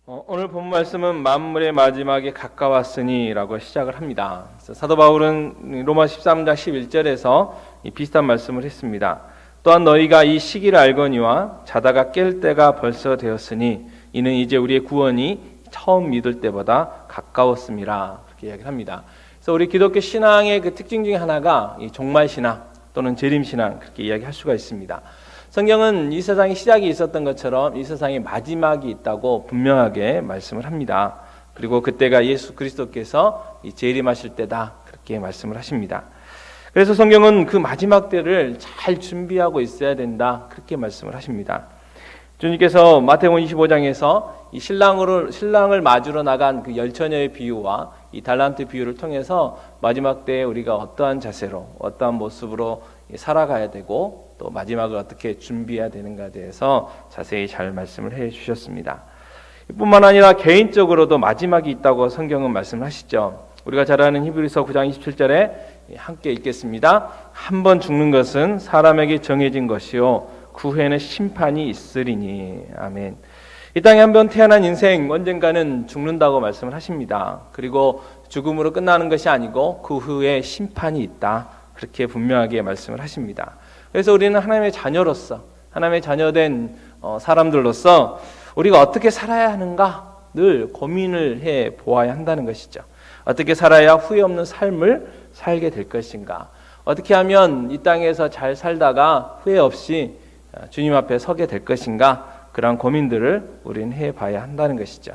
오늘 본 말씀은 만물의 마지막에 가까웠으니 라고 시작을 합니다. 그래서 사도 바울은 로마 13장 11절에서 비슷한 말씀을 했습니다. 또한 너희가 이 시기를 알거니와 자다가 깰 때가 벌써 되었으니 이는 이제 우리의 구원이 처음 믿을 때보다 가까웠음이라 그렇게 이야기를 합니다. 그래서 우리 기독교 신앙의 그 특징 중에 하나가 이 종말신앙 또는 재림신앙 그렇게 이야기할 수가 있습니다. 성경은 이 세상에 시작이 있었던 것처럼 이 세상에 마지막이 있다고 분명하게 말씀을 합니다. 그리고 그때가 예수 그리스도께서 재림하실 때다 그렇게 말씀을 하십니다. 그래서 성경은 그 마지막 때를 잘 준비하고 있어야 된다 그렇게 말씀을 하십니다. 주님께서 마태복음 25장에서 이 신랑을 맞으러 나간 그 열처녀의 비유와 이 달란트 비유를 통해서 마지막 때에 우리가 어떠한 자세로 어떠한 모습으로 살아가야 되고 또 마지막을 어떻게 준비해야 되는가에 대해서 자세히 잘 말씀을 해 주셨습니다. 뿐만 아니라 개인적으로도 마지막이 있다고 성경은 말씀하시죠. 우리가 잘 아는 히브리서 9장 27절에 함께 읽겠습니다. 한 번 죽는 것은 사람에게 정해진 것이요 그 후에는 심판이 있으리니. 아멘. 이 땅에 한 번 태어난 인생 언젠가는 죽는다고 말씀을 하십니다. 그리고 죽음으로 끝나는 것이 아니고 그 후에 심판이 있다 그렇게 분명하게 말씀을 하십니다. 그래서 우리는 하나님의 자녀로서 하나님의 자녀된 사람들로서 우리가 어떻게 살아야 하는가 늘 고민을 해 보아야 한다는 것이죠. 어떻게 살아야 후회 없는 삶을 살게 될 것인가, 어떻게 하면 이 땅에서 잘 살다가 후회 없이 주님 앞에 서게 될 것인가, 그런 고민들을 우리는 해봐야 한다는 것이죠.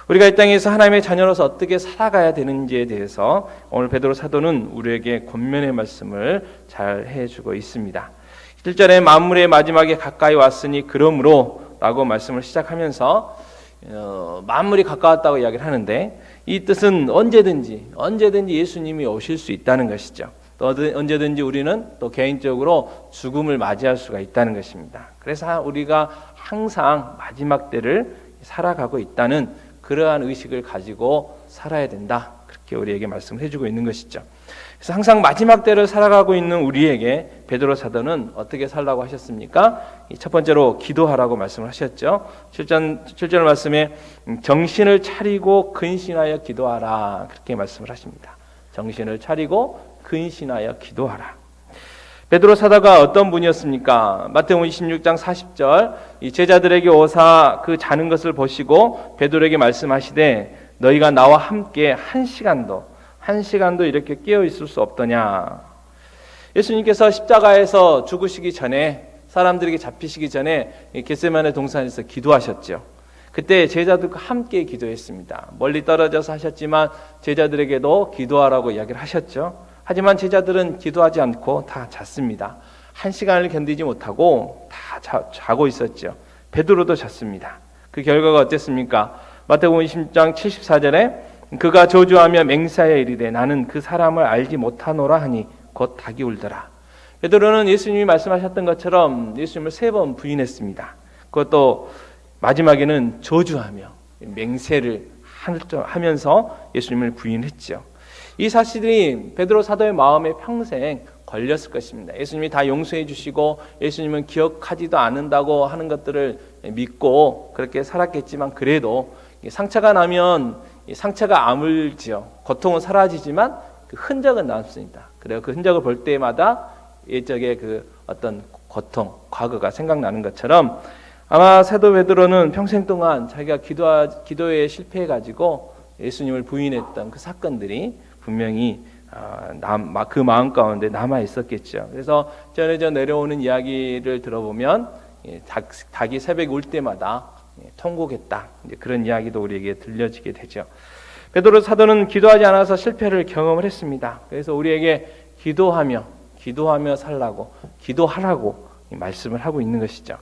우리가 이 땅에서 하나님의 자녀로서 어떻게 살아가야 되는지에 대해서 오늘 베드로 사도는 우리에게 권면의 말씀을 잘 해주고 있습니다. 1절에 만물의 마지막에 가까이 왔으니 그러므로 라고 말씀을 시작하면서 만물이 가까웠다고 이야기를 하는데, 이 뜻은 언제든지 예수님이 오실 수 있다는 것이죠. 또 언제든지 우리는 또 개인적으로 죽음을 맞이할 수가 있다는 것입니다. 그래서 우리가 항상 마지막 때를 살아가고 있다는 그러한 의식을 가지고 살아야 된다 그렇게 우리에게 말씀을 해주고 있는 것이죠. 그래서 항상 마지막 때를 살아가고 있는 우리에게 베드로 사도는 어떻게 살라고 하셨습니까? 첫 번째로 기도하라고 말씀을 하셨죠. 7절 말씀에 정신을 차리고 근신하여 기도하라 그렇게 말씀을 하십니다. 정신을 차리고 근신하여 기도하라. 베드로 사도가 어떤 분이었습니까? 마태복음 26장 40절 이 제자들에게 오사 그 자는 것을 보시고 베드로에게 말씀하시되 너희가 나와 함께 한 시간도 이렇게 깨어 있을 수 없더냐. 예수님께서 십자가에서 죽으시기 전에, 사람들에게 잡히시기 전에 겟세마네 동산에서 기도하셨죠. 그때 제자들과 함께 기도했습니다. 멀리 떨어져서 하셨지만 제자들에게도 기도하라고 이야기를 하셨죠. 하지만 제자들은 기도하지 않고 다 잤습니다. 한 시간을 견디지 못하고 다 자고 있었죠. 베드로도 잤습니다. 그 결과가 어땠습니까? 마태복음 20장 74절에 그가 저주하며 맹세하여 이르되 나는 그 사람을 알지 못하노라 하니 곧 닭이 울더라. 베드로는 예수님이 말씀하셨던 것처럼 예수님을 3번 부인했습니다. 그것도 마지막에는 저주하며 맹세를 하면서 예수님을 부인했죠. 이 사실이 베드로 사도의 마음에 평생 걸렸을 것입니다. 예수님이 다 용서해 주시고 예수님은 기억하지도 않는다고 하는 것들을 믿고 그렇게 살았겠지만, 그래도 상처가 나면 상처가 아물지요. 고통은 사라지지만 그 흔적은 남습니다. 그래서 그 흔적을 볼 때마다 예적의 그 어떤 고통, 과거가 생각나는 것처럼 아마 사도 베드로는 평생 동안 자기가 기도에 실패해가지고 예수님을 부인했던 그 사건들이 분명히 그 마음 가운데 남아 있었겠죠. 그래서 전해져 내려오는 이야기를 들어보면 닭이 새벽에 울 때마다 통곡했다, 그런 이야기도 우리에게 들려지게 되죠. 베드로 사도는 기도하지 않아서 실패를 경험을 했습니다. 그래서 우리에게 기도하며 살라고, 기도하라고 말씀을 하고 있는 것이죠.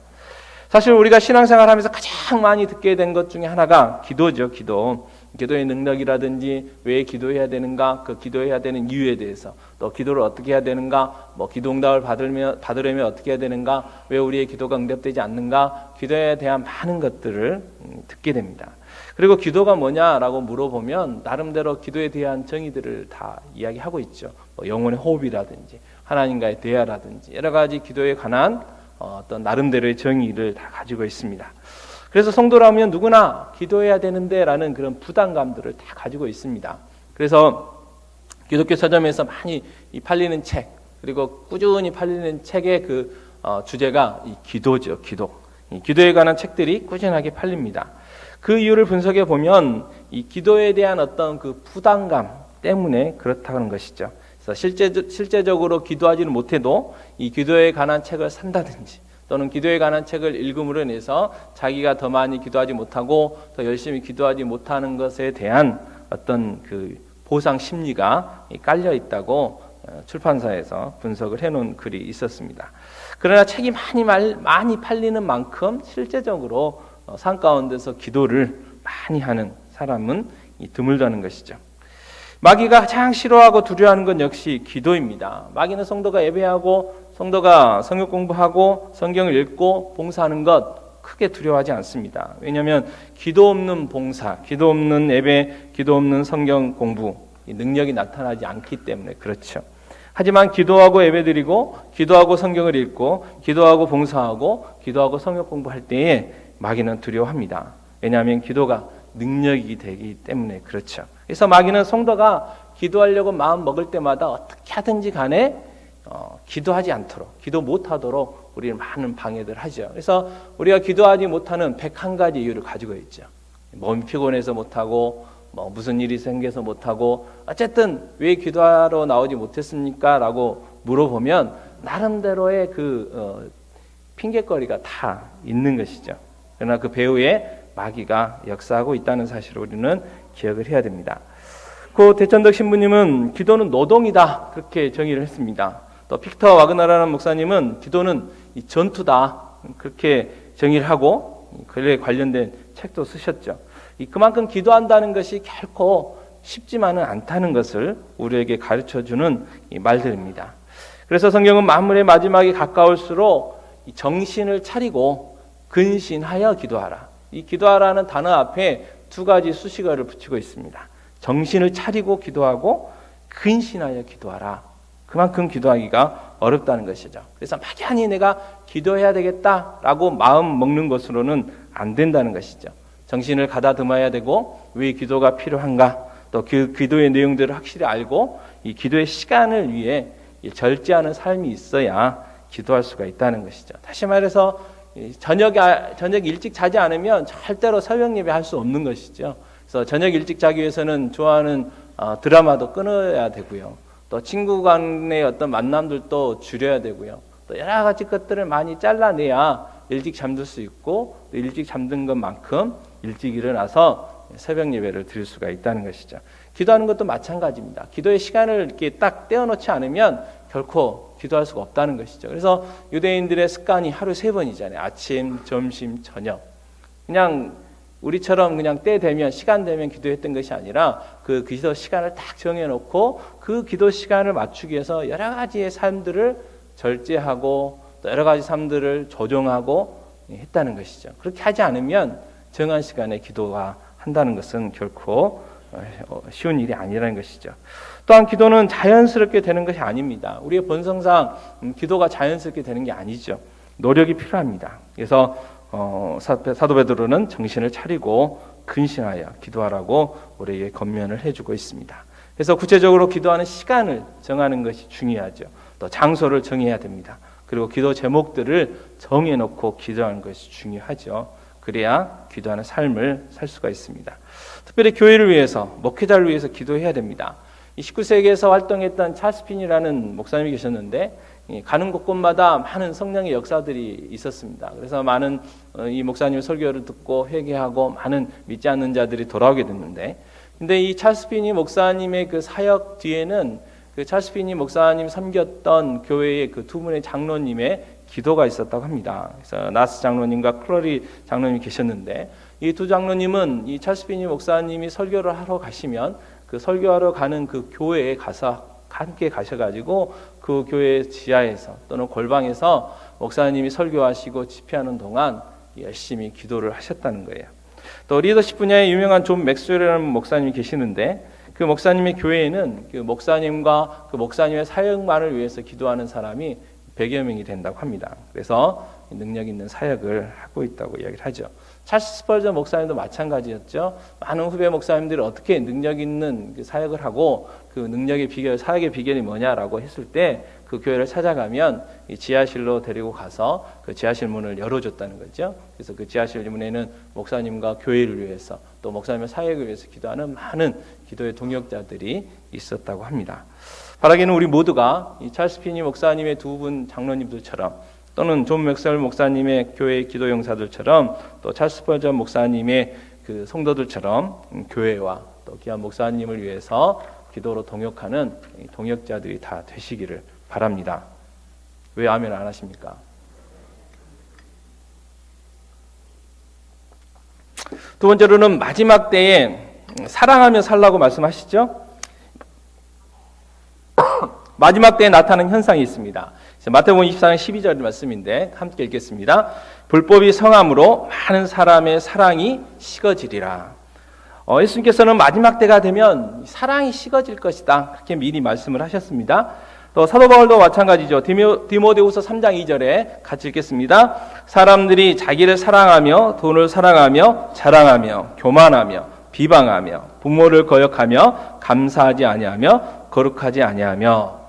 사실 우리가 신앙생활하면서 가장 많이 듣게 된 것 중에 하나가 기도죠. 기도의 능력이라든지 왜 기도해야 되는가, 그 기도해야 되는 이유에 대해서, 또 기도를 어떻게 해야 되는가, 기도 응답을 받으려면 어떻게 해야 되는가, 왜 우리의 기도가 응답되지 않는가, 기도에 대한 많은 것들을 듣게 됩니다. 그리고 기도가 뭐냐라고 물어보면 나름대로 기도에 대한 정의들을 다 이야기하고 있죠. 영혼의 호흡이라든지 하나님과의 대화라든지 여러 가지 기도에 관한 어떤 나름대로의 정의를 다 가지고 있습니다. 그래서 성도라면 누구나 기도해야 되는데라는 그런 부담감들을 다 가지고 있습니다. 그래서 기독교 서점에서 많이 팔리는 책, 그리고 꾸준히 팔리는 책의 주제가 이 기도죠. 기도에 관한 책들이 꾸준하게 팔립니다. 그 이유를 분석해 보면 이 기도에 대한 어떤 그 부담감 때문에 그렇다는 것이죠. 그래서 실제적으로 기도하지는 못해도 이 기도에 관한 책을 산다든지 또는 기도에 관한 책을 읽음으로 인해서 자기가 더 많이 기도하지 못하고 더 열심히 기도하지 못하는 것에 대한 어떤 그 보상 심리가 깔려 있다고 출판사에서 분석을 해놓은 글이 있었습니다. 그러나 책이 많이 팔리는 만큼 실제적으로 삶 가운데서 기도를 많이 하는 사람은 드물다는 것이죠. 마귀가 가장 싫어하고 두려워하는 건 역시 기도입니다. 마귀는 성도가 예배하고 성도가 성경 공부하고 성경을 읽고 봉사하는 것 크게 두려워하지 않습니다. 왜냐하면 기도 없는 봉사, 기도 없는 예배, 기도 없는 성경 공부 능력이 나타나지 않기 때문에 그렇죠. 하지만 기도하고 예배드리고 기도하고 성경을 읽고 기도하고 봉사하고 기도하고 성경 공부할 때에 마귀는 두려워합니다. 왜냐하면 기도가 능력이 되기 때문에 그렇죠. 그래서 마귀는 성도가 기도하려고 마음 먹을 때마다 어떻게 하든지 간에 기도하지 않도록, 기도 못하도록 우리는 많은 방해들 하죠. 그래서 우리가 기도하지 못하는 101가지 이유를 가지고 있죠. 몸이 피곤해서 못하고 무슨 일이 생겨서 못하고 어쨌든 왜 기도하러 나오지 못했습니까? 라고 물어보면 나름대로의 핑계거리가 다 있는 것이죠. 그러나 그 배후에 마귀가 역사하고 있다는 사실을 우리는 기억을 해야 됩니다. 그 대천덕 신부님은 기도는 노동이다 그렇게 정의를 했습니다. 또 빅터 와그너라는 목사님은 기도는 전투다 그렇게 정의를 하고 그에 관련된 책도 쓰셨죠. 그만큼 기도한다는 것이 결코 쉽지만은 않다는 것을 우리에게 가르쳐주는 말들입니다. 그래서 성경은 만물의 마지막에 가까울수록 정신을 차리고 근신하여 기도하라. 이 기도하라는 단어 앞에 두 가지 수식어를 붙이고 있습니다. 정신을 차리고 기도하고 근신하여 기도하라. 그만큼 기도하기가 어렵다는 것이죠. 그래서 막연히 내가 기도해야 되겠다라고 마음 먹는 것으로는 안 된다는 것이죠. 정신을 가다듬어야 되고 왜 기도가 필요한가 또 그 기도의 내용들을 확실히 알고 이 기도의 시간을 위해 절제하는 삶이 있어야 기도할 수가 있다는 것이죠. 다시 말해서 저녁 일찍 자지 않으면 절대로 새벽 예배 할 수 없는 것이죠. 그래서 저녁 일찍 자기 위해서는 좋아하는 드라마도 끊어야 되고요. 또 친구 간의 어떤 만남들도 줄여야 되고요. 또 여러 가지 것들을 많이 잘라내야 일찍 잠들 수 있고 또 일찍 잠든 것만큼 일찍 일어나서 새벽 예배를 드릴 수가 있다는 것이죠. 기도하는 것도 마찬가지입니다. 기도의 시간을 이렇게 딱 떼어놓지 않으면 결코 기도할 수가 없다는 것이죠. 그래서 유대인들의 습관이 하루 3번이잖아요. 아침, 점심, 저녁. 그냥 우리처럼 그냥 때 되면 시간 되면 기도했던 것이 아니라 그 기도 시간을 딱 정해놓고 그 기도 시간을 맞추기 위해서 여러 가지의 삶들을 절제하고 또 여러 가지 삶들을 조정하고 했다는 것이죠. 그렇게 하지 않으면 정한 시간에 기도가 한다는 것은 결코 쉬운 일이 아니라는 것이죠. 또한 기도는 자연스럽게 되는 것이 아닙니다. 우리의 본성상 기도가 자연스럽게 되는 게 아니죠. 노력이 필요합니다. 그래서 사도 베드로는 정신을 차리고 근신하여 기도하라고 우리에게 권면을 해주고 있습니다. 그래서 구체적으로 기도하는 시간을 정하는 것이 중요하죠. 또 장소를 정해야 됩니다. 그리고 기도 제목들을 정해놓고 기도하는 것이 중요하죠. 그래야 기도하는 삶을 살 수가 있습니다. 특별히 교회를 위해서, 목회자를 위해서 기도해야 됩니다. 19세기에서 활동했던 찰스 핀이라는 목사님이 계셨는데 가는 곳곳마다 많은 성령의 역사들이 있었습니다. 그래서 많은 이 목사님 설교를 듣고 회개하고 많은 믿지 않는 자들이 돌아오게 됐는데, 근데 이 찰스 핀이 목사님의 그 사역 뒤에는 그 찰스 핀이 목사님 섬겼던 교회의 그 두 분의 장로님의 기도가 있었다고 합니다. 그래서 나스 장로님과 클러리 장로님이 계셨는데 이 두 장로님은 이 찰스 핀이 목사님이 설교를 하러 가시면 그 설교하러 가는 그 교회에 가서 함께 가셔가지고 그 교회 지하에서 또는 골방에서 목사님이 설교하시고 집회하는 동안 열심히 기도를 하셨다는 거예요. 또 리더십 분야에 유명한 존 맥스웰이라는 목사님이 계시는데 그 목사님의 교회에는 그 목사님과 그 목사님의 사역만을 위해서 기도하는 사람이 100여 명이 된다고 합니다. 그래서 능력 있는 사역을 하고 있다고 이야기를 하죠. 찰스 스펄전 목사님도 마찬가지였죠. 많은 후배 목사님들이 어떻게 능력 있는 사역을 하고 그 능력의 비결, 사역의 비결이 뭐냐라고 했을 때 그 교회를 찾아가면 이 지하실로 데리고 가서 그 지하실 문을 열어줬다는 거죠. 그래서 그 지하실 문에는 목사님과 교회를 위해서 또 목사님의 사역을 위해서 기도하는 많은 기도의 동역자들이 있었다고 합니다. 바라기는 우리 모두가 이 찰스 피니 목사님의 두 분 장로님들처럼 또는 존 맥스웰 목사님의 교회 기도 용사들처럼 또 찰스 스펄전 목사님의 그 성도들처럼 교회와 또 귀한 목사님을 위해서 기도로 동역하는 동역자들이 다 되시기를 바랍니다. 왜 아멘 안 하십니까? 두 번째로는 마지막 때에 사랑하며 살라고 말씀하시죠. 마지막 때에 나타나는 현상이 있습니다. 마태복음 24장 12절 말씀인데 함께 읽겠습니다. 불법이 성함으로 많은 사람의 사랑이 식어지리라. 예수님께서는 마지막 때가 되면 사랑이 식어질 것이다. 그렇게 미리 말씀을 하셨습니다. 또 사도 바울도 마찬가지죠. 디모데후서 3장 2절에 같이 읽겠습니다. 사람들이 자기를 사랑하며 돈을 사랑하며 자랑하며 교만하며 비방하며 부모를 거역하며 감사하지 아니하며 거룩하지 아니하며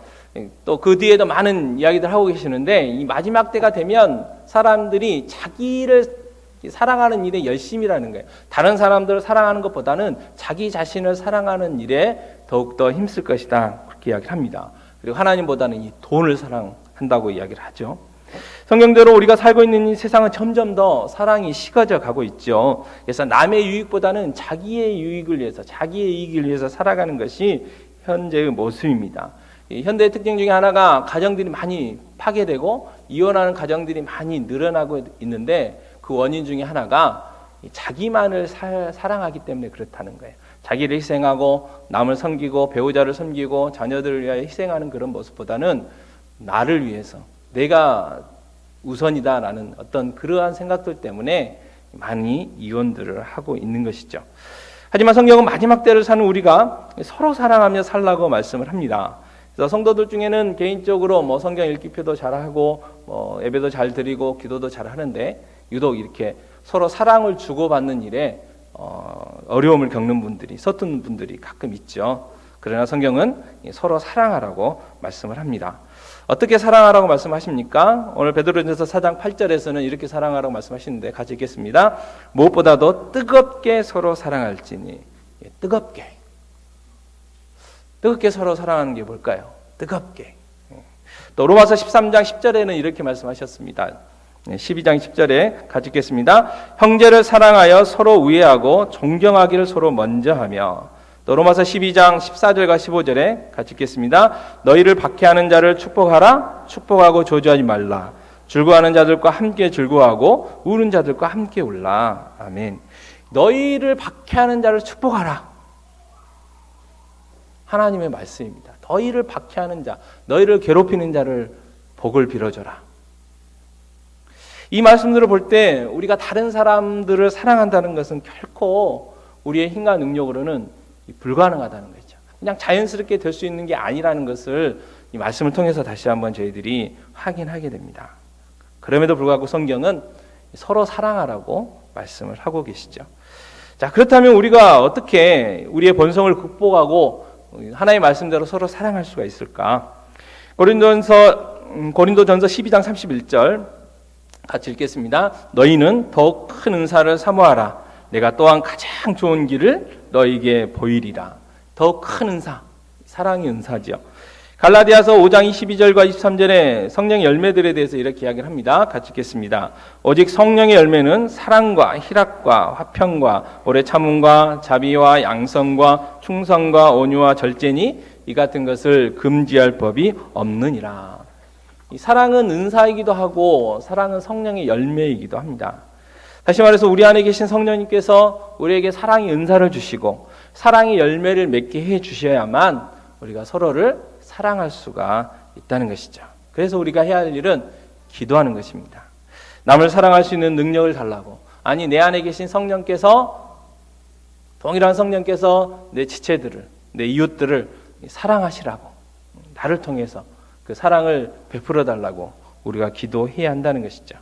또 그 뒤에도 많은 이야기들 하고 계시는데 이 마지막 때가 되면 사람들이 자기를 사랑하는 일에 열심이라는 거예요. 다른 사람들을 사랑하는 것보다는 자기 자신을 사랑하는 일에 더욱더 힘쓸 것이다. 그렇게 이야기를 합니다. 그리고 하나님보다는 이 돈을 사랑한다고 이야기를 하죠. 성경대로 우리가 살고 있는 이 세상은 점점 더 사랑이 식어져 가고 있죠. 그래서 남의 유익보다는 자기의 유익을 위해서, 자기의 이익을 위해서 살아가는 것이 현재의 모습입니다. 현대의 특징 중에 하나가 가정들이 많이 파괴되고 이혼하는 가정들이 많이 늘어나고 있는데 그 원인 중에 하나가 자기만을 사랑하기 때문에 그렇다는 거예요. 자기를 희생하고 남을 섬기고 배우자를 섬기고 자녀들을 위하여 희생하는 그런 모습보다는 나를 위해서 내가 우선이다라는 어떤 그러한 생각들 때문에 많이 이혼들을 하고 있는 것이죠. 하지만 성경은 마지막 때를 사는 우리가 서로 사랑하며 살라고 말씀을 합니다. 그래서 성도들 중에는 개인적으로 뭐 성경 읽기표도 잘하고 예배도 잘 드리고 기도도 잘 하는데 유독 이렇게 서로 사랑을 주고받는 일에 어려움을 겪는 분들이, 서툰 분들이 가끔 있죠. 그러나 성경은 서로 사랑하라고 말씀을 합니다. 어떻게 사랑하라고 말씀하십니까? 오늘 베드로전서 4장 8절에서는 이렇게 사랑하라고 말씀하시는데 같이 읽겠습니다. 무엇보다도 뜨겁게 서로 사랑할지니. 뜨겁게 서로 사랑하는 게 뭘까요? 뜨겁게. 또 로마서 13장 10절에는 이렇게 말씀하셨습니다. 12장 10절에 같이 읽겠습니다. 형제를 사랑하여 서로 우애하고 존경하기를 서로 먼저 하며. 또 로마서 12장 14절과 15절에 같이 읽겠습니다. 너희를 박해하는 자를 축복하라. 축복하고 저주하지 말라. 즐거워하는 자들과 함께 즐거워하고 우는 자들과 함께 울라. 아멘. 너희를 박해하는 자를 축복하라. 하나님의 말씀입니다. 너희를 박해하는 자, 너희를 괴롭히는 자를 복을 빌어줘라. 이 말씀들을 볼 때 우리가 다른 사람들을 사랑한다는 것은 결코 우리의 힘과 능력으로는 불가능하다는 거죠. 그냥 자연스럽게 될 수 있는 게 아니라는 것을 이 말씀을 통해서 다시 한번 저희들이 확인하게 됩니다. 그럼에도 불구하고 성경은 서로 사랑하라고 말씀을 하고 계시죠. 자, 그렇다면 우리가 어떻게 우리의 본성을 극복하고 하나님의 말씀대로 서로 사랑할 수가 있을까? 고린도전서 12장 31절 같이 읽겠습니다. 너희는 더욱 큰 은사를 사모하라. 내가 또한 가장 좋은 길을 너희에게 보이리라. 더욱 큰 은사, 사랑의 은사죠. 갈라디아서 5장 22절과 23절에 성령의 열매들에 대해서 이렇게 이야기를 합니다. 같이 읽겠습니다. 오직 성령의 열매는 사랑과 희락과 화평과 오래 참음과 자비와 양성과 충성과 온유와 절제니 이 같은 것을 금지할 법이 없느니라. 이 사랑은 은사이기도 하고 사랑은 성령의 열매이기도 합니다. 다시 말해서 우리 안에 계신 성령님께서 우리에게 사랑의 은사를 주시고 사랑의 열매를 맺게 해 주셔야만 우리가 서로를 사랑할 수가 있다는 것이죠. 그래서 우리가 해야 할 일은 기도하는 것입니다. 남을 사랑할 수 있는 능력을 달라고. 아니, 내 안에 계신 성령께서, 동일한 성령께서 내 지체들을, 내 이웃들을 사랑하시라고, 나를 통해서 그 사랑을 베풀어 달라고 우리가 기도해야 한다는 것이죠.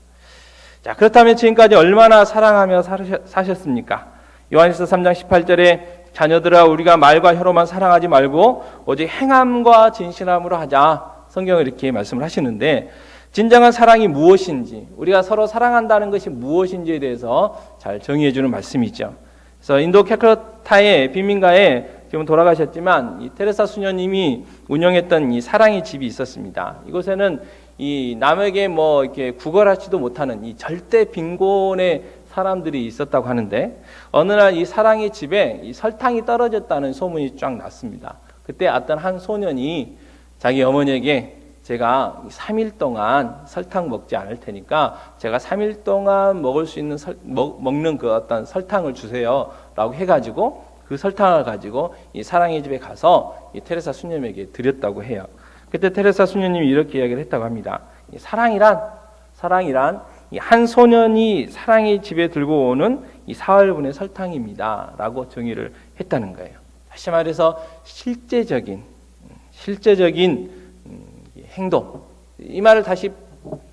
자, 그렇다면 지금까지 얼마나 사랑하며 사셨습니까? 요한일서 3장 18절에 자녀들아 우리가 말과 혀로만 사랑하지 말고 오직 행함과 진실함으로 하자. 성경은 이렇게 말씀을 하시는데 진정한 사랑이 무엇인지, 우리가 서로 사랑한다는 것이 무엇인지에 대해서 잘 정의해 주는 말씀이죠. 그래서 인도 calcutta의 빈민가에 지금 돌아가셨지만 이 테레사 수녀님이 운영했던 이 사랑의 집이 있었습니다. 이곳에는 이 남에게 뭐 이렇게 구걸하지도 못하는 이 절대 빈곤의 사람들이 있었다고 하는데 어느 날 이 사랑의 집에 이 설탕이 떨어졌다는 소문이 쫙 났습니다. 그때 어떤 한 소년이 자기 어머니에게 제가 3일 동안 설탕 먹지 않을 테니까 제가 3일 동안 먹을 수 있는 먹는 그 어떤 설탕을 주세요라고 해가지고 그 설탕을 가지고 이 사랑의 집에 가서 이 테레사 수녀님에게 드렸다고 해요. 그때 테레사 수녀님이 이렇게 이야기를 했다고 합니다. 이 사랑이란 이 한 소년이 사랑의 집에 들고 오는 이 사흘분의 설탕입니다라고 정의를 했다는 거예요. 다시 말해서 실제적인 행동. 이 말을 다시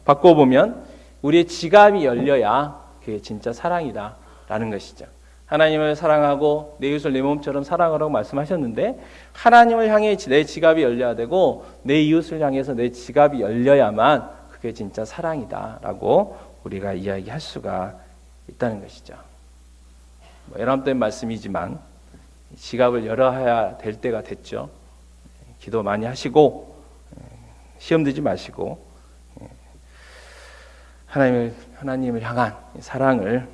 바꿔보면 우리의 지갑이 열려야 그게 진짜 사랑이다라는 것이죠. 하나님을 사랑하고 내 이웃을 내 몸처럼 사랑하라고 말씀하셨는데 하나님을 향해 내 지갑이 열려야 되고 내 이웃을 향해서 내 지갑이 열려야만 그게 진짜 사랑이다라고 우리가 이야기할 수가 있다는 것이죠. 여러분들 말씀이지만 지갑을 열어야 될 때가 됐죠. 기도 많이 하시고 시험 들지 마시고 하나님을 향한 사랑을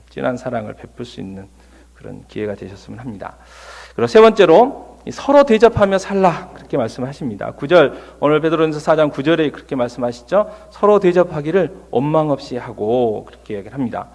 진한 사랑을 베풀 수 있는 그런 기회가 되셨으면 합니다. 그리고 세 번째로 서로 대접하며 살라 그렇게 말씀하십니다. 9절 오늘 베드로전서 4장 9절에 그렇게 말씀하시죠. 서로 대접하기를 원망 없이 하고 그렇게 이야기를 합니다.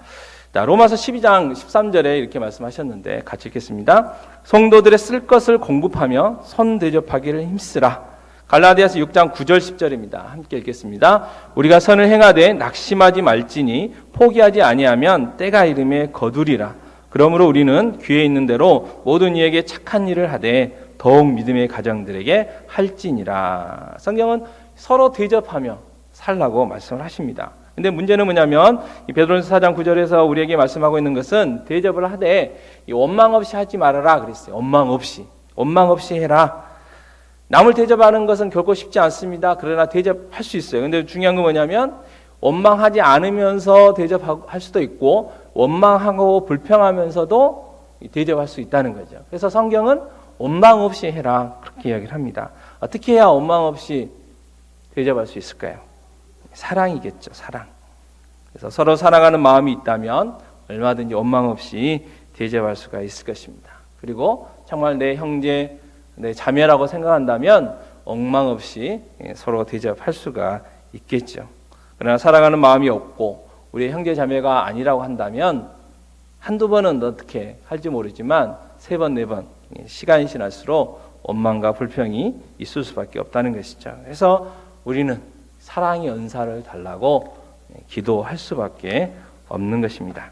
로마서 12장 13절에 이렇게 말씀하셨는데 같이 읽겠습니다. 성도들의 쓸 것을 공급하며 선 대접하기를 힘쓰라. 갈라디아서 6장 9절 10절입니다. 함께 읽겠습니다. 우리가 선을 행하되 낙심하지 말지니 포기하지 아니하면 때가 이름에 거두리라. 그러므로 우리는 귀에 있는 대로 모든 이에게 착한 일을 하되 더욱 믿음의 가정들에게 할지니라. 성경은 서로 대접하며 살라고 말씀을 하십니다. 근데 문제는 뭐냐면 이 베드로전서 4장 9절에서 우리에게 말씀하고 있는 것은 대접을 하되 원망 없이 하지 말아라 그랬어요. 원망 없이 해라. 남을 대접하는 것은 결코 쉽지 않습니다. 그러나 대접할 수 있어요. 근데 중요한 건 뭐냐면 원망하지 않으면서 대접할 수도 있고 원망하고 불평하면서도 대접할 수 있다는 거죠. 그래서 성경은 원망 없이 해라 그렇게 이야기를 합니다. 어떻게 해야 원망 없이 대접할 수 있을까요? 사랑이겠죠. 사랑. 그래서 서로 사랑하는 마음이 있다면 얼마든지 원망 없이 대접할 수가 있을 것입니다. 그리고 정말 내 형제, 내 자매라고 생각한다면 엉망 없이 서로 대접할 수가 있겠죠. 그러나 사랑하는 마음이 없고 우리 형제 자매가 아니라고 한다면 한두 번은 어떻게 할지 모르지만 세 번, 네 번 시간이 지날수록 원망과 불평이 있을 수밖에 없다는 것이죠. 그래서 우리는 사랑의 은사를 달라고 기도할 수밖에 없는 것입니다.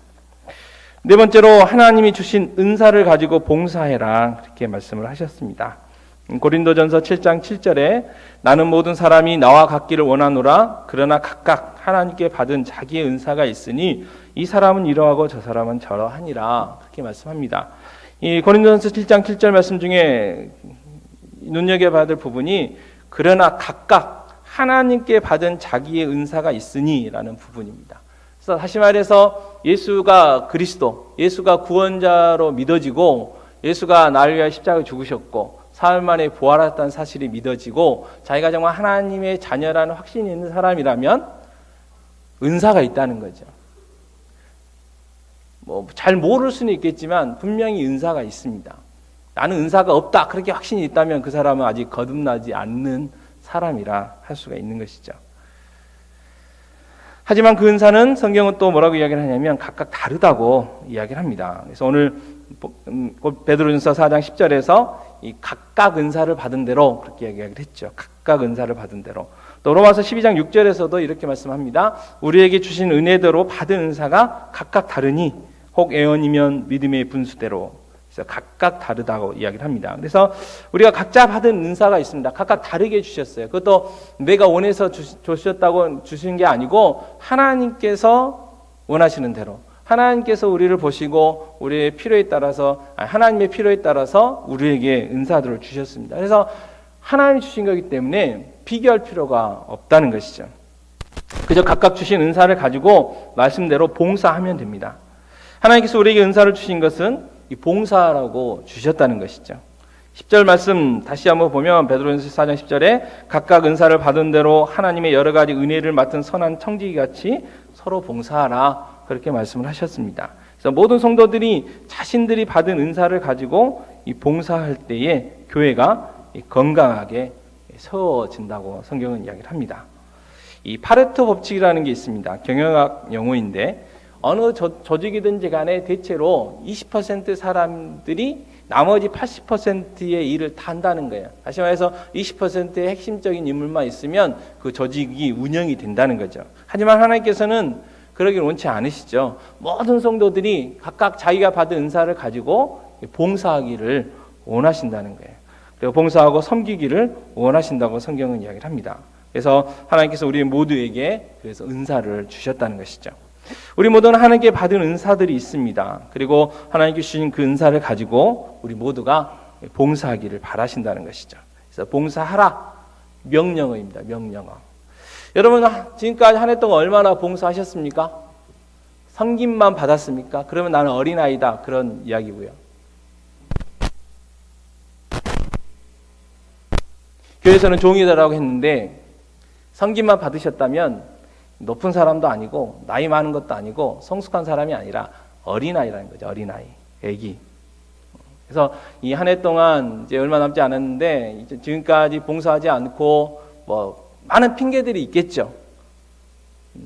네 번째로 하나님이 주신 은사를 가지고 봉사해라 그렇게 말씀을 하셨습니다. 고린도전서 7장 7절에 나는 모든 사람이 나와 같기를 원하노라 그러나 각각 하나님께 받은 자기의 은사가 있으니 이 사람은 이러하고 저 사람은 저러하니라 그렇게 말씀합니다. 이 고린도전서 7장 7절 말씀 중에 눈여겨봐야 될 부분이 그러나 각각 하나님께 받은 자기의 은사가 있으니 라는 부분입니다. 그래서 다시 말해서 예수가 그리스도, 예수가 구원자로 믿어지고 예수가 나를 위하여 십자가에 죽으셨고 사흘 만에 부활했다는 사실이 믿어지고 자기가 정말 하나님의 자녀라는 확신이 있는 사람이라면 은사가 있다는 거죠. 잘 모를 수는 있겠지만 분명히 은사가 있습니다. 나는 은사가 없다 그렇게 확신이 있다면 그 사람은 아직 거듭나지 않는 사람이라 할 수가 있는 것이죠. 하지만 그 은사는 성경은 또 뭐라고 이야기를 하냐면 각각 다르다고 이야기를 합니다. 그래서 오늘 베드로전서 4장 10절에서 이 각각 은사를 받은 대로 그렇게 이야기를 했죠. 각각 은사를 받은 대로. 또 로마서 12장 6절에서도 이렇게 말씀합니다. 우리에게 주신 은혜대로 받은 은사가 각각 다르니 혹 애언이면 믿음의 분수대로. 그래서 각각 다르다고 이야기를 합니다. 그래서 우리가 각자 받은 은사가 있습니다. 각각 다르게 주셨어요. 그것도 내가 원해서 주셨다고 주신 게 아니고 하나님께서 원하시는 대로 하나님께서 우리를 보시고 우리의 필요에 따라서 하나님의 필요에 따라서 우리에게 은사들을 주셨습니다. 그래서 하나님이 주신 거기 때문에 비교할 필요가 없다는 것이죠. 그저 각각 주신 은사를 가지고 말씀대로 봉사하면 됩니다. 하나님께서 우리에게 은사를 주신 것은 이 봉사라고 주셨다는 것이죠. 10절 말씀 다시 한번 보면 베드로전서 4장 10절에 각각 은사를 받은 대로 하나님의 여러 가지 은혜를 맡은 선한 청지기같이 서로 봉사하라, 그렇게 말씀을 하셨습니다. 그래서 모든 성도들이 자신들이 받은 은사를 가지고 이 봉사할 때에 교회가 건강하게 세워진다고 성경은 이야기를 합니다. 이 파레토 법칙이라는 게 있습니다. 경영학 용어인데 어느 조직이든지 간에 대체로 20% 사람들이 나머지 80%의 일을 다 한다는 거예요. 다시 말해서 20%의 핵심적인 인물만 있으면 그 조직이 운영이 된다는 거죠. 하지만 하나님께서는 그러길 원치 않으시죠. 모든 성도들이 각각 자기가 받은 은사를 가지고 봉사하기를 원하신다는 거예요. 그리고 봉사하고 섬기기를 원하신다고 성경은 이야기를 합니다. 그래서 하나님께서 우리 모두에게 그래서 은사를 주셨다는 것이죠. 우리 모두는 하나님께 받은 은사들이 있습니다. 그리고 하나님께 주신 그 은사를 가지고 우리 모두가 봉사하기를 바라신다는 것이죠. 그래서 봉사하라, 명령어입니다. 명령어. 여러분 지금까지 한 해 동안 얼마나 봉사하셨습니까? 섬김만 받았습니까? 그러면 나는 어린아이다, 그런 이야기고요. 교회에서는 종이다라고 했는데 섬김만 받으셨다면 높은 사람도 아니고 나이 많은 것도 아니고 성숙한 사람이 아니라 어린아이라는 거죠. 어린아이, 애기. 그래서 이 한 해 동안 이제 얼마 남지 않았는데 이제 지금까지 봉사하지 않고 뭐 많은 핑계들이 있겠죠.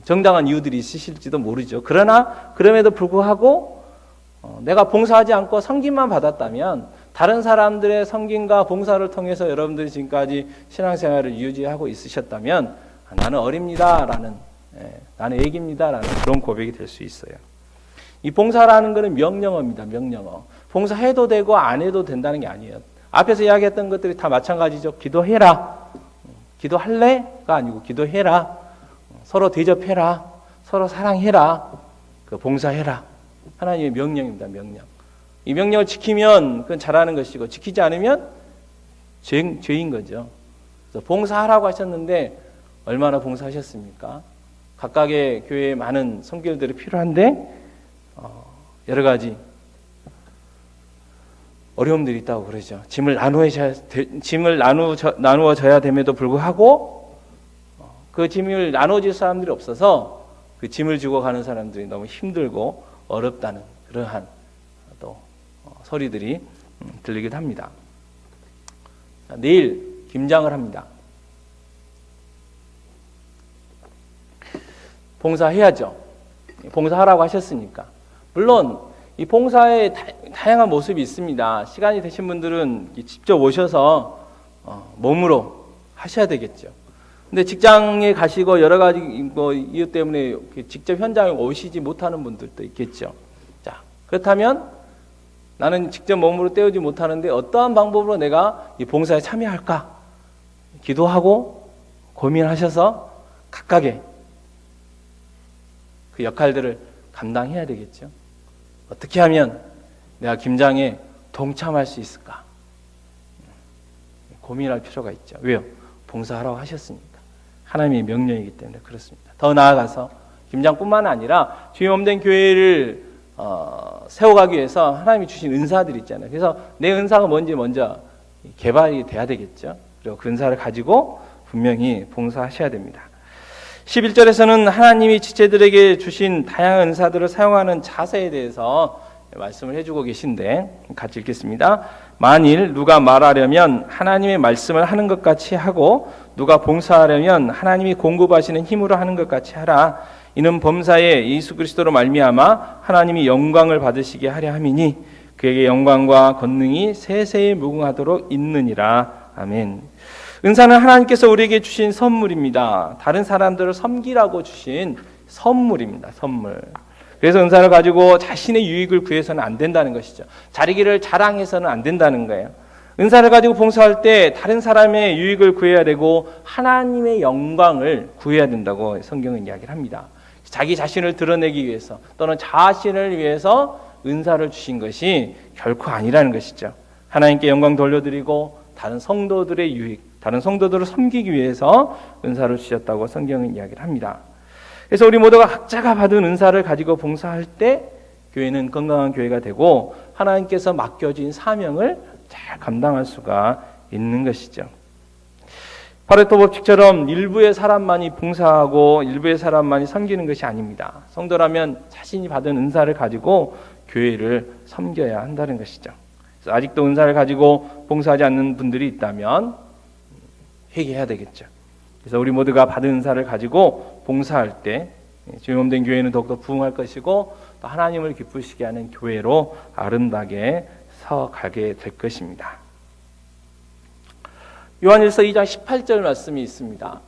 정당한 이유들이 있으실지도 모르죠. 그러나 그럼에도 불구하고 내가 봉사하지 않고 섬김만 받았다면 다른 사람들의 섬김과 봉사를 통해서 여러분들이 지금까지 신앙생활을 유지하고 있으셨다면 나는 어립니다라는, 나는 애기입니다라는 그런 고백이 될 수 있어요. 이 봉사라는 것은 명령어입니다. 명령어. 봉사해도 되고 안 해도 된다는 게 아니에요. 앞에서 이야기했던 것들이 다 마찬가지죠. 기도해라. 기도할래가 아니고 기도해라. 서로 대접해라. 서로 사랑해라. 봉사해라. 하나님의 명령입니다. 명령. 이 명령을 지키면 그건 잘하는 것이고 지키지 않으면 죄인 거죠. 그래서 봉사하라고 하셨는데 얼마나 봉사하셨습니까? 각각의 교회에 많은 선교들이 필요한데 여러 가지 어려움들이 있다고 그러죠. 짐을 나누어져야 됨에도 불구하고 그 짐을 나눠줄 사람들이 없어서 그 짐을 주고 가는 사람들이 너무 힘들고 어렵다는 그러한 또 소리들이 들리기도 합니다. 내일 김장을 합니다. 봉사해야죠. 봉사하라고 하셨으니까. 물론 이 봉사에 다양한 모습이 있습니다. 시간이 되신 분들은 직접 오셔서 몸으로 하셔야 되겠죠. 근데 직장에 가시고 여러 가지 이유 때문에 직접 현장에 오시지 못하는 분들도 있겠죠. 자, 그렇다면 나는 직접 몸으로 때우지 못하는데 어떠한 방법으로 내가 이 봉사에 참여할까? 기도하고 고민하셔서 각각의 그 역할들을 감당해야 되겠죠. 어떻게 하면 내가 김장에 동참할 수 있을까? 고민할 필요가 있죠. 왜요? 봉사하라고 하셨으니까. 하나님의 명령이기 때문에 그렇습니다. 더 나아가서 김장뿐만 아니라 주님 몸된 교회를 세워가기 위해서 하나님이 주신 은사들이 있잖아요. 그래서 내 은사가 뭔지 먼저 개발이 돼야 되겠죠. 그리고 그 은사를 가지고 분명히 봉사하셔야 됩니다. 11절에서는 하나님이 지체들에게 주신 다양한 은사들을 사용하는 자세에 대해서 말씀을 해주고 계신데 같이 읽겠습니다. 만일 누가 말하려면 하나님의 말씀을 하는 것 같이 하고 누가 봉사하려면 하나님이 공급하시는 힘으로 하는 것 같이 하라. 이는 범사에 예수 그리스도로 말미암아 하나님이 영광을 받으시게 하려 함이니 그에게 영광과 권능이 세세에 무궁하도록 있느니라. 아멘. 은사는 하나님께서 우리에게 주신 선물입니다. 다른 사람들을 섬기라고 주신 선물입니다. 선물. 그래서 은사를 가지고 자신의 유익을 구해서는 안 된다는 것이죠. 자기를 자랑해서는 안 된다는 거예요. 은사를 가지고 봉사할 때 다른 사람의 유익을 구해야 되고 하나님의 영광을 구해야 된다고 성경은 이야기를 합니다. 자기 자신을 드러내기 위해서 또는 자신을 위해서 은사를 주신 것이 결코 아니라는 것이죠. 하나님께 영광 돌려드리고 다른 성도들의 유익, 다른 성도들을 섬기기 위해서 은사를 주셨다고 성경은 이야기를 합니다. 그래서 우리 모두가 각자가 받은 은사를 가지고 봉사할 때 교회는 건강한 교회가 되고 하나님께서 맡겨진 사명을 잘 감당할 수가 있는 것이죠. 파레토 법칙처럼 일부의 사람만이 봉사하고 일부의 사람만이 섬기는 것이 아닙니다. 성도라면 자신이 받은 은사를 가지고 교회를 섬겨야 한다는 것이죠. 그래서 아직도 은사를 가지고 봉사하지 않는 분들이 있다면 회개해야 되겠죠. 그래서 우리 모두가 받은 은사를 가지고 봉사할 때 주임된 교회는 더욱더 부흥할 것이고 또 하나님을 기쁘시게 하는 교회로 아름다게 서가게 될 것입니다. 요한일서 2장 18절 말씀이 있습니다.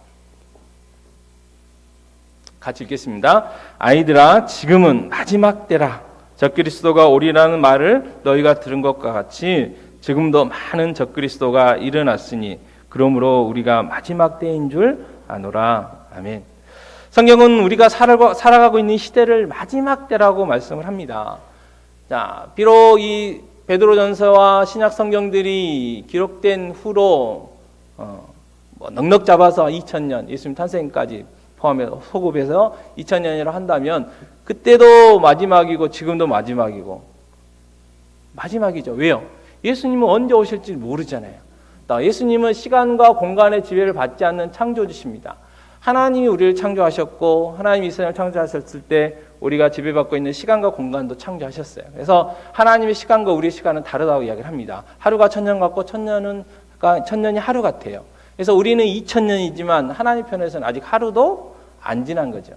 같이 읽겠습니다. 아이들아, 지금은 마지막 때라. 적그리스도가 오리라는 말을 너희가 들은 것과 같이 지금도 많은 적그리스도가 일어났으니 그러므로 우리가 마지막 때인 줄 아노라. 아멘. 성경은 우리가 살아가고 있는 시대를 마지막 때라고 말씀을 합니다. 자, 비록 이 베드로전서와 신약 성경들이 기록된 후로 넉넉 잡아서 2000년 예수님 탄생까지 포함해서 소급해서 2000년이라 한다면 그때도 마지막이고 지금도 마지막이고 마지막이죠. 왜요? 예수님은 언제 오실지 모르잖아요. 예수님은 시간과 공간의 지배를 받지 않는 창조주십니다. 하나님이 우리를 창조하셨고 하나님이 이 세상을 창조하셨을 때 우리가 지배받고 있는 시간과 공간도 창조하셨어요. 그래서 하나님의 시간과 우리의 시간은 다르다고 이야기를 합니다. 하루가 천년 같고 천년이 하루 같아요. 그래서 우리는 2000년이지만 하나님 편에서는 아직 하루도 안 지난 거죠.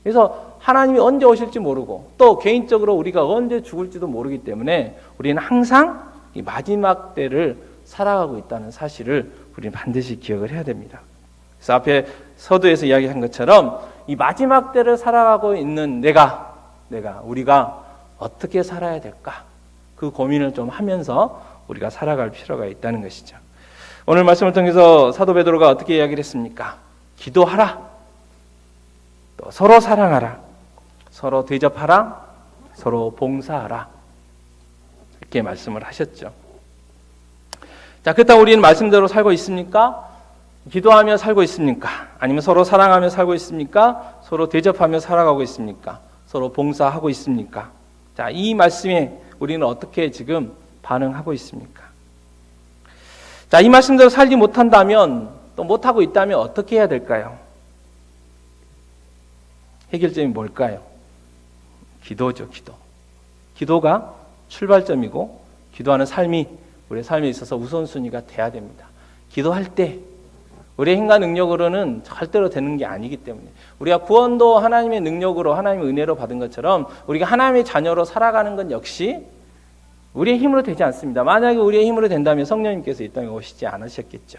그래서 하나님이 언제 오실지 모르고 또 개인적으로 우리가 언제 죽을지도 모르기 때문에 우리는 항상 이 마지막 때를 살아가고 있다는 사실을 우리는 반드시 기억을 해야 됩니다. 그래서 앞에 서두에서 이야기한 것처럼 이 마지막 때를 살아가고 있는 우리가 어떻게 살아야 될까? 그 고민을 좀 하면서 우리가 살아갈 필요가 있다는 것이죠. 오늘 말씀을 통해서 사도 베드로가 어떻게 이야기를 했습니까? 기도하라. 또 서로 사랑하라. 서로 대접하라. 서로 봉사하라. 이렇게 말씀을 하셨죠. 자, 그렇다고 우리는 말씀대로 살고 있습니까? 기도하며 살고 있습니까? 아니면 서로 사랑하며 살고 있습니까? 서로 대접하며 살아가고 있습니까? 서로 봉사하고 있습니까? 자, 이 말씀에 우리는 어떻게 지금 반응하고 있습니까? 자, 이 말씀대로 살지 못한다면 또 못하고 있다면 어떻게 해야 될까요? 해결점이 뭘까요? 기도죠, 기도. 기도가 출발점이고 기도하는 삶이 우리의 삶에 있어서 우선순위가 돼야 됩니다. 기도할 때 우리의 힘과 능력으로는 절대로 되는 게 아니기 때문에 우리가 구원도 하나님의 능력으로 하나님의 은혜로 받은 것처럼 우리가 하나님의 자녀로 살아가는 건 역시 우리의 힘으로 되지 않습니다. 만약에 우리의 힘으로 된다면 성령님께서 이 땅에 오시지 않으셨겠죠.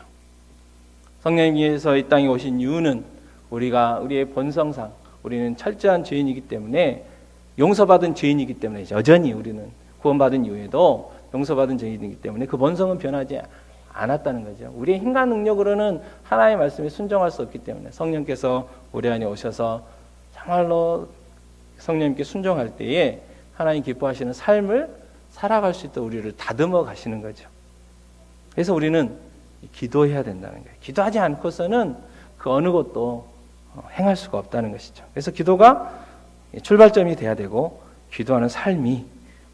성령님께서 이 땅에 오신 이유는 우리의 본성상 우리는 철저한 죄인이기 때문에 용서받은 죄인이기 때문에 여전히 우리는 구원받은 이후에도 용서받은 죄인이기 때문에 그 본성은 변하지 않았다는 거죠. 우리의 힘과 능력으로는 하나님의 말씀에 순종할 수 없기 때문에 성령께서 우리 안에 오셔서 정말로 성령님께 순종할 때에 하나님 기뻐하시는 삶을 살아갈 수 있도록 우리를 다듬어 가시는 거죠. 그래서 우리는 기도해야 된다는 거예요. 기도하지 않고서는 그 어느 것도 행할 수가 없다는 것이죠. 그래서 기도가 출발점이 돼야 되고 기도하는 삶이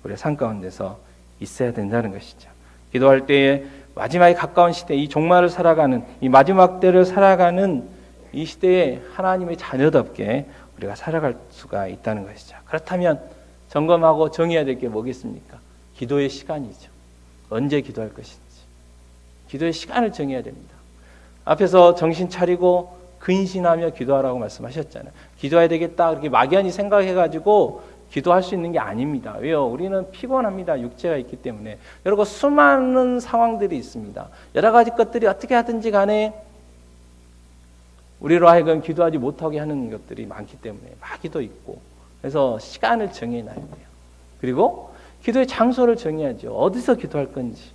우리의 삶 가운데서 있어야 된다는 것이죠. 기도할 때에 마지막에 가까운 시대, 이 종말을 살아가는 이 마지막 때를 살아가는 이 시대에 하나님의 자녀답게 우리가 살아갈 수가 있다는 것이죠. 그렇다면 점검하고 정해야 될 게 뭐겠습니까? 기도의 시간이죠. 언제 기도할 것인지. 기도의 시간을 정해야 됩니다. 앞에서 정신 차리고 근신하며 기도하라고 말씀하셨잖아요. 기도해야 되겠다 그렇게 막연히 생각해가지고 기도할 수 있는 게 아닙니다. 왜요? 우리는 피곤합니다. 육체가 있기 때문에. 여러분 수많은 상황들이 있습니다. 여러 가지 것들이 어떻게 하든지 간에 우리로 하여금 기도하지 못하게 하는 것들이 많기 때문에 마귀도 있고 그래서 시간을 정해놔야 돼요. 그리고 기도의 장소를 정해야죠. 어디서 기도할 건지,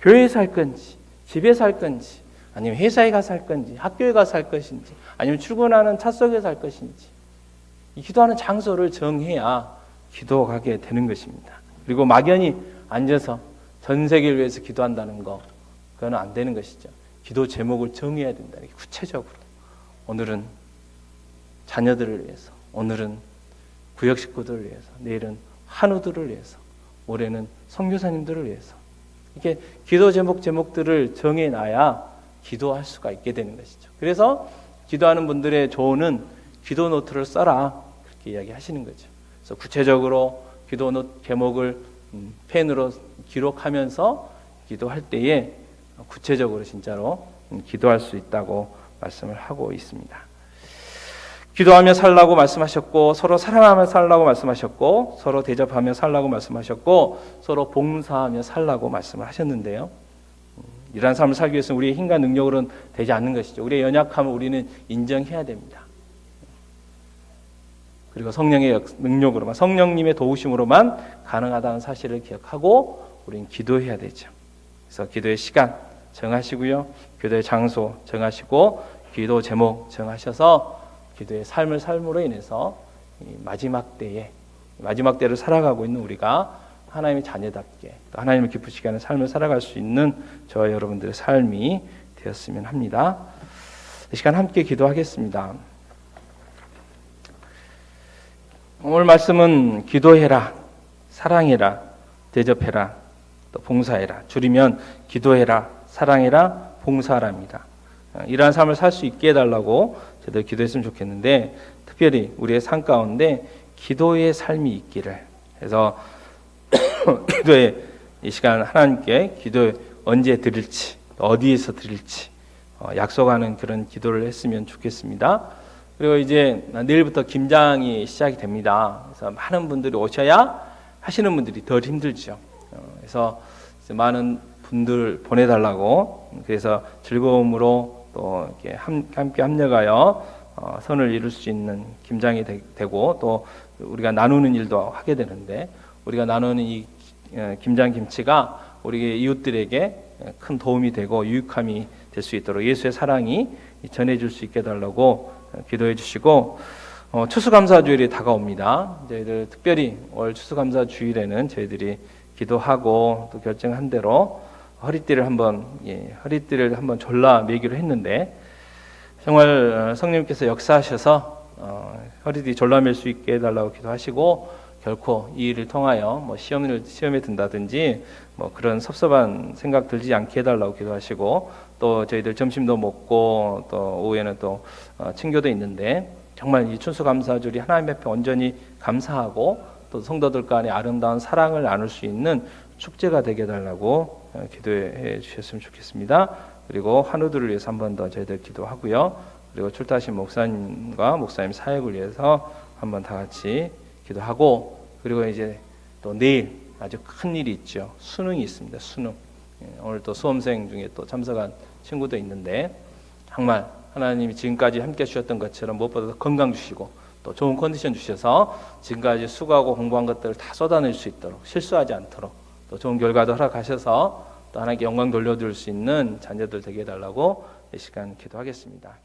교회에서 할 건지, 집에서 할 건지, 아니면 회사에 가서 할 건지, 학교에 가서 할 것인지, 아니면 출근하는 차 속에서 할 것인지 이 기도하는 장소를 정해야 기도하게 되는 것입니다. 그리고 막연히 앉아서 전 세계를 위해서 기도한다는 거, 그건 안 되는 것이죠. 기도 제목을 정해야 된다. 구체적으로 오늘은 자녀들을 위해서, 오늘은 구역 식구들을 위해서, 내일은 한우들을 위해서, 올해는 선교사님들을 위해서, 이렇게 기도 제목들을 정해놔야 기도할 수가 있게 되는 것이죠. 그래서 기도하는 분들의 조언은 기도 노트를 써라, 그렇게 이야기하시는 거죠. 그래서 구체적으로 기도 노트 제목을 펜으로 기록하면서 기도할 때에 구체적으로 진짜로 기도할 수 있다고 말씀을 하고 있습니다. 기도하며 살라고 말씀하셨고, 서로 사랑하며 살라고 말씀하셨고, 서로 대접하며 살라고 말씀하셨고, 서로 봉사하며 살라고 말씀을 하셨는데요. 이러한 삶을 살기 위해서는 우리의 힘과 능력으로는 되지 않는 것이죠. 우리의 연약함을 우리는 인정해야 됩니다. 그리고 성령의 능력으로만, 성령님의 도우심으로만 가능하다는 사실을 기억하고 우리는 기도해야 되죠. 그래서 기도의 시간 정하시고요, 기도의 장소 정하시고, 기도 제목 정하셔서 기도의 삶으로 인해서 마지막 때를 살아가고 있는 우리가 하나님의 자녀답게 또 하나님을 기쁘시게 하는 삶을 살아갈 수 있는 저와 여러분들의 삶이 되었으면 합니다. 이 시간 함께 기도하겠습니다. 오늘 말씀은 기도해라, 사랑해라, 대접해라, 또 봉사해라, 줄이면 기도해라, 사랑해라, 봉사하랍니다. 이러한 삶을 살 수 있게 해달라고 저도 기도했으면 좋겠는데, 특별히 우리의 삶 가운데 기도의 삶이 있기를, 그래서 기도의 이 시간 하나님께 기도 언제 드릴지, 어디에서 드릴지 약속하는 그런 기도를 했으면 좋겠습니다. 그리고 이제 내일부터 김장이 시작이 됩니다. 그래서 많은 분들이 오셔야 하시는 분들이 덜 힘들죠. 그래서 많은 분들 보내달라고, 그래서 즐거움으로 또 이렇게 함께 합력하여 선을 이룰 수 있는 김장이 되고, 또 우리가 나누는 일도 하게 되는데, 우리가 나누는 이 김장 김치가 우리 이웃들에게 큰 도움이 되고 유익함이 될 수 있도록 예수의 사랑이 전해질 수 있게 해달라고 기도해 주시고, 추수감사주일이 다가옵니다. 저희들 특별히 올 추수감사주일에는 저희들이 기도하고 또 결정한 대로 허리띠를 한번 졸라 매기로 했는데, 정말 성령님께서 역사하셔서 허리띠 졸라 맬 수 있게 해달라고 기도하시고, 결코 이 일을 통하여 시험에 든다든지 그런 섭섭한 생각 들지 않게 해달라고 기도하시고, 또 저희들 점심도 먹고 또 오후에는 또 친교도 있는데, 정말 이 추수감사주일이 하나님 앞에 온전히 감사하고 또 성도들 간에 아름다운 사랑을 나눌 수 있는 축제가 되게 해달라고 기도해 주셨으면 좋겠습니다. 그리고 한우들을 위해서 한 번 더 저희들 기도하고요. 그리고 출타하신 목사님과 목사님 사역을 위해서 한번 다 같이 기도하고, 그리고 이제 또 내일 아주 큰 일이 있죠. 수능이 있습니다. 수능. 오늘 또 수험생 중에 또 참석한 친구도 있는데, 정말 하나님이 지금까지 함께 주셨던 것처럼 무엇보다 건강 주시고 또 좋은 컨디션 주셔서 지금까지 수고하고 공부한 것들을 다 쏟아낼 수 있도록, 실수하지 않도록 또 좋은 결과도 허락하셔서 또 하나님께 영광 돌려드릴 수 있는 자녀들 되게 해달라고 이 시간 기도하겠습니다.